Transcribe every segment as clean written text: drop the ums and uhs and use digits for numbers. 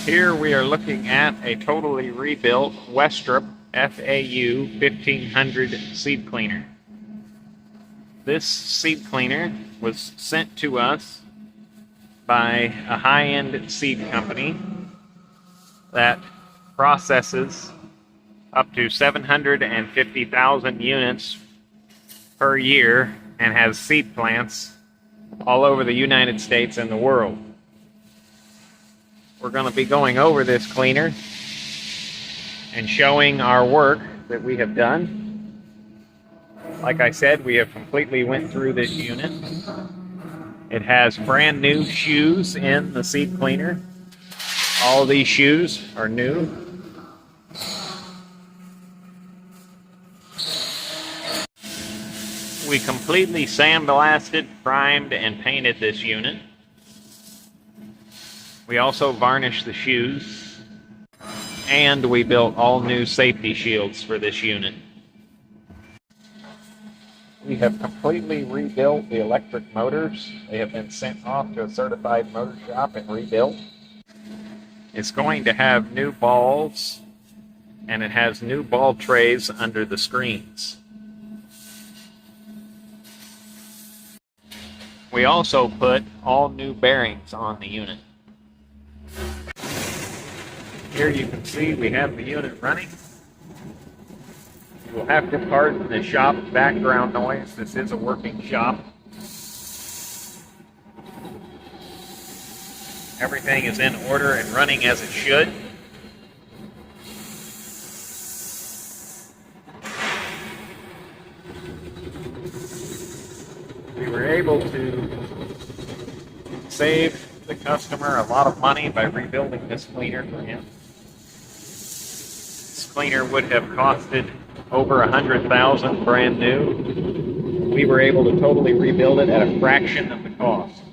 Here we are looking at a totally rebuilt Westrup FAU 1500 seed cleaner. This seed cleaner was sent to us by a high-end seed company that processes up to 750,000 units per year and has seed plants all over the United States and the world. We're going to be going over this cleaner and showing our work that we have done. Like I said, we have completely went through this unit. It has brand new shoes in the seed cleaner. All these shoes are new. We completely sandblasted, primed, and painted this unit. We also varnished the shoes, and we built all new safety shields for this unit. We have completely rebuilt the electric motors. They have been sent off to a certified motor shop and rebuilt. It's going to have new balls, and it has new ball trays under the screens. We also put all new bearings on the unit. Here you can see we have the unit running. You will have to pardon the shop background noise. This is a working shop. Everything is in order and running as it should. We were able to save the customer a lot of money by rebuilding this cleaner for him. This cleaner would have costed over $100,000 brand new. We were able to totally rebuild it at a fraction of the cost.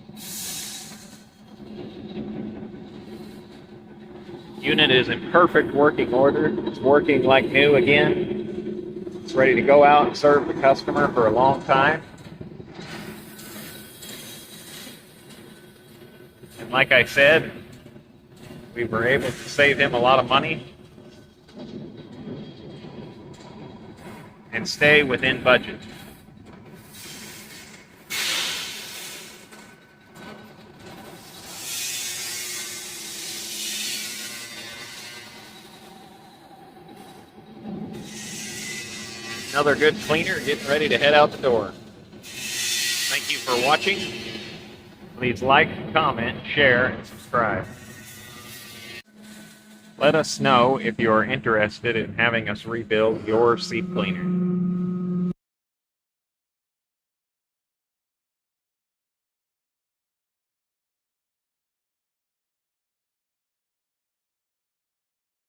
Unit is in perfect working order. It's working like new again. It's ready to go out and serve the customer for a long time. And like I said, we were able to save him a lot of money and stay within budget. Another good cleaner getting ready to head out the door. Thank you for watching. Please like, comment, share, and subscribe. Let us know if you are interested in having us rebuild your seed cleaner.